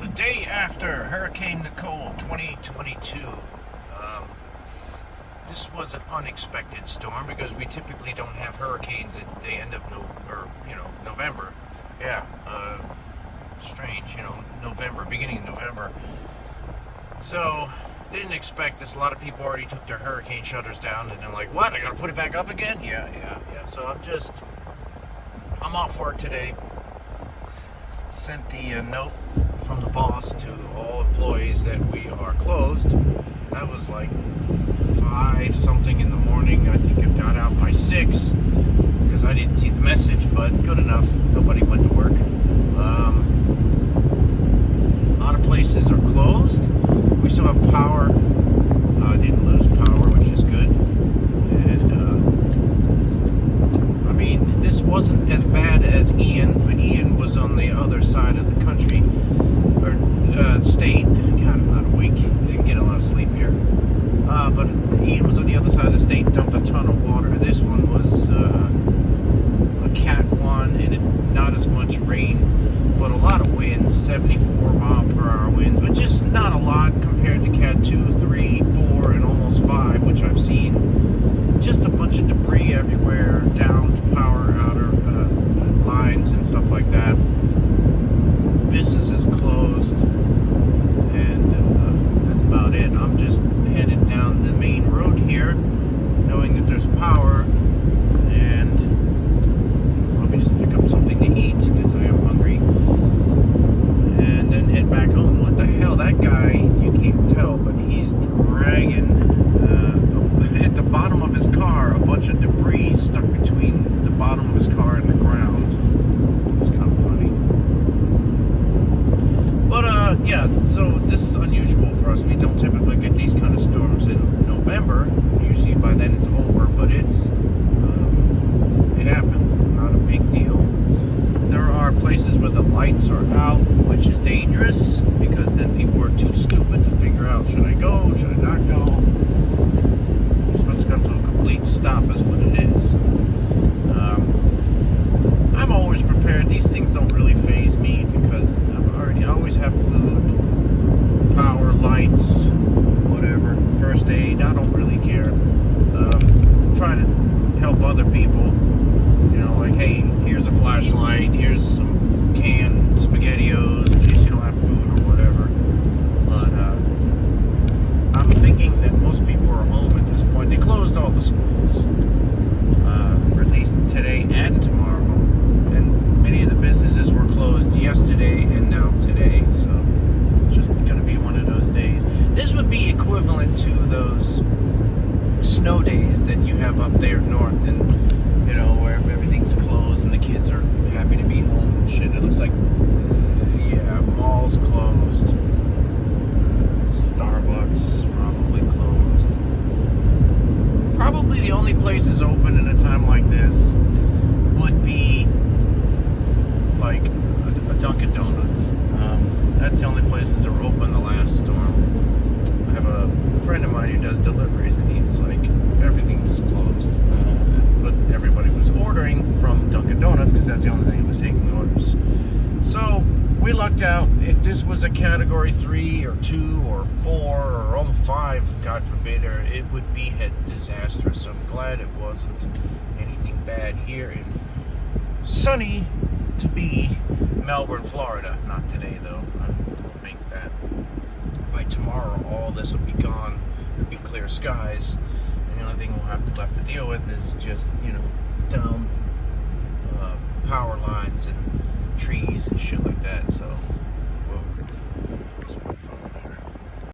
The day after Hurricane Nicole 2022. This was an unexpected storm because we typically don't have hurricanes at the end of November. Yeah, strange, November, beginning of November. So, didn't expect this. A lot of people already took their hurricane shutters down and they're like, what? I gotta put it back up again? Yeah. So I'm off work today. Sent the note from the boss to all employees that we are closed. That was like 5 something in the morning. I think it got out by 6 because I didn't see the message, but good enough. Nobody went to work. A lot of places are closed. We still have power. Didn't lose power, which is good. And this wasn't as bad as Ian when Ian was on the other side of the country or state. God, I'm not awake. I didn't get a lot of sleep here. But Ian was on the other side of the state and dumped a ton of water. This one was a Cat 1 and not as much rain, but a lot of wind, 74 mile per hour winds, which is not a lot compared to Cat 2, 3, 4, and almost 5, which I've seen. Just a bunch of debris everywhere, down to power outer lines and stuff like that. Businesses closed, and that's about it. I'm just headed down the main road here, knowing that there's power, and let me just pick up something to eat because I am hungry, and then head back home. What the hell? That guy, you can't tell, but he's dragging at the bottom of his car a bunch of debris stuck between the bottom of his car and the ground. It's kind of funny. But yeah, so this is unusual for us. We don't typically get these kind of storms in November. Usually by then it's over, but it happened. Not a big deal. There are places where the lights are out, which is dangerous because then people are too stupid to figure out, should I go, should I not go? You're supposed to come to a complete stop is what it is. I'm always prepared. These things don't really faze me because I always have food, power, lights, whatever, first aid. I don't really care. Try to help other people. Like, hey, here's a flashlight, here's some canned SpaghettiOs in case you don't have food or whatever. But I'm thinking that most people are home at this point. They closed all the schools for at least today and tomorrow. And many of the businesses were closed yesterday and now today. So it's just going to be one of those days. This would be equivalent to those snow days that you have up there north, and where everything's closed and the kids are happy to be home and shit. It looks like malls closed, Starbucks probably closed. Probably the only places open in a time like this would be like a Dunkin' Donuts. That's the only places that were open the last storm. I have a friend of mine who does deliveries, and he's like, everything's closed. But everybody was ordering from Dunkin' Donuts because that's the only thing that was taking orders. So we lucked out. If this was a category 3 or 2 or 4 or almost 5, God forbid, it would be disastrous. So I'm glad it wasn't anything bad here in sunny to be Melbourne, Florida. Not today though. I'm hoping that by tomorrow all this will be gone. It'll be clear skies. The only thing we'll have left to deal with is just, down power lines and trees and shit like that. So